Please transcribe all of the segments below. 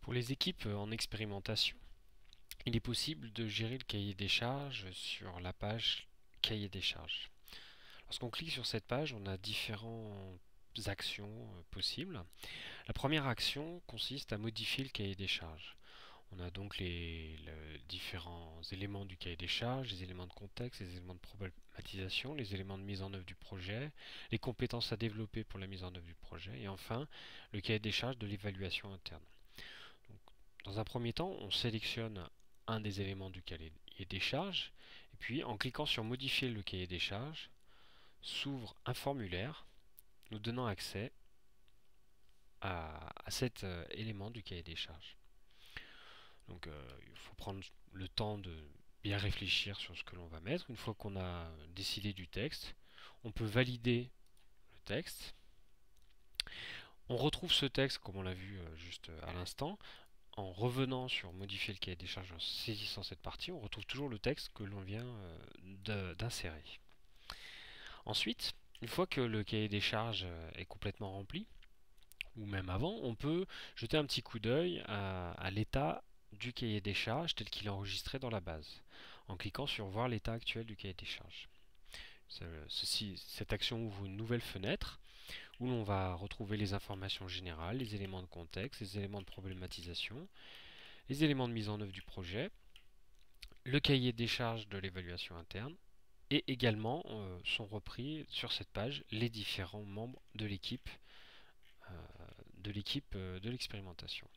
Pour les équipes en expérimentation, il est possible de gérer le cahier des charges sur la page cahier des charges. Lorsqu'on clique sur cette page, on a différentes actions possibles. La première action consiste à modifier le cahier des charges. On a donc les différents éléments du cahier des charges, les éléments de contexte, les éléments de problématisation, les éléments de mise en œuvre du projet, les compétences à développer pour la mise en œuvre du projet, et enfin le cahier des charges de l'évaluation interne. Donc, dans un premier temps, on sélectionne un des éléments du cahier des charges, et puis en cliquant sur modifier le cahier des charges, s'ouvre un formulaire nous donnant accès à cet élément du cahier des charges. Donc il faut prendre le temps de bien réfléchir sur ce que l'on va mettre. Une fois qu'on a décidé du texte, on peut valider le texte. On retrouve ce texte comme on l'a vu juste à l'instant. En revenant sur modifier le cahier des charges, en saisissant cette partie, on retrouve toujours le texte que l'on vient d'insérer. Ensuite, une fois que le cahier des charges est complètement rempli, ou même avant, on peut jeter un petit coup d'œil à l'état du cahier des charges tel qu'il est enregistré dans la base, en cliquant sur voir l'état actuel du cahier des charges. Cette action ouvre une nouvelle fenêtre où l'on va retrouver les informations générales, les éléments de contexte, les éléments de problématisation, les éléments de mise en œuvre du projet, le cahier des charges de l'évaluation interne, et également sont repris sur cette page les différents membres de l'équipe de l'expérimentation.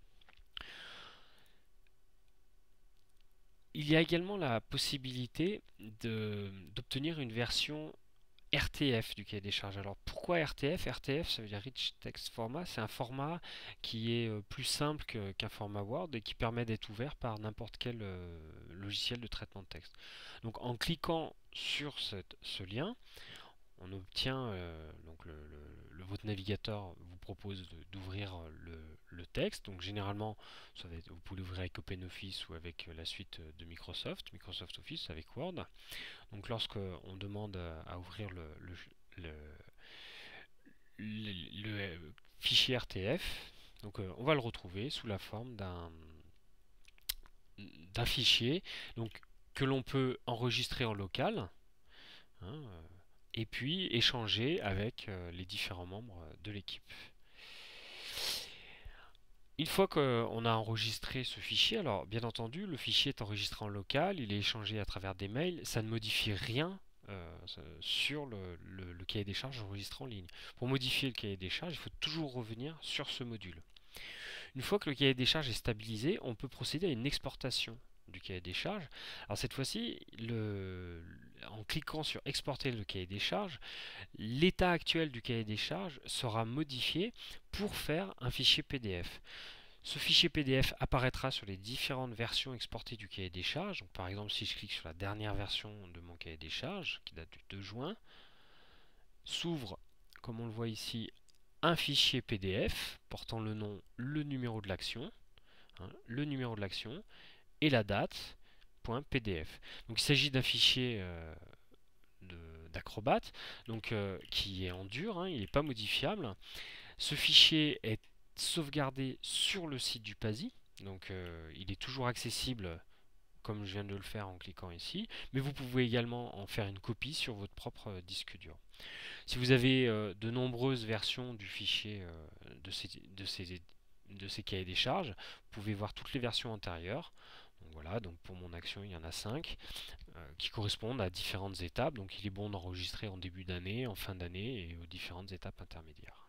Il y a également la possibilité d'obtenir une version RTF du cahier des charges. Alors pourquoi RTF? RTF, ça veut dire Rich Text Format. C'est un format qui est plus simple qu'un format Word et qui permet d'être ouvert par n'importe quel logiciel de traitement de texte. Donc en cliquant sur ce lien, on obtient donc votre navigateur vous propose d'ouvrir le texte. Donc généralement vous pouvez l'ouvrir avec OpenOffice ou avec la suite de Microsoft Office avec Word. Donc lorsqu'on demande à ouvrir le fichier RTF, donc on va le retrouver sous la forme d'un fichier donc, que l'on peut enregistrer en local, hein, et puis échanger avec les différents membres de l'équipe. Une fois qu'on a enregistré ce fichier, alors bien entendu, le fichier est enregistré en local, il est échangé à travers des mails, ça ne modifie rien sur le cahier des charges enregistré en ligne. Pour modifier le cahier des charges, il faut toujours revenir sur ce module. Une fois que le cahier des charges est stabilisé, on peut procéder à une exportation du cahier des charges. Alors cette fois-ci, en cliquant sur exporter le cahier des charges, l'état actuel du cahier des charges sera modifié pour faire un fichier PDF. Ce fichier PDF apparaîtra sur les différentes versions exportées du cahier des charges. Donc, par exemple, si je clique sur la dernière version de mon cahier des charges, qui date du 2 juin, s'ouvre, comme on le voit ici, un fichier PDF portant le nom, le numéro de l'action, le numéro de l'action et la date, .pdf. Donc il s'agit d'un fichier d'Acrobat, donc qui est en dur, il n'est pas modifiable. Ce fichier est sauvegardé sur le site du PASI, donc il est toujours accessible comme je viens de le faire en cliquant ici, mais vous pouvez également en faire une copie sur votre propre disque dur. Si vous avez de nombreuses versions du fichier de ces cahiers des charges, vous pouvez voir toutes les versions antérieures. Donc voilà, donc pour mon action, il y en a 5 qui correspondent à différentes étapes. Donc il est bon d'enregistrer en début d'année, en fin d'année et aux différentes étapes intermédiaires.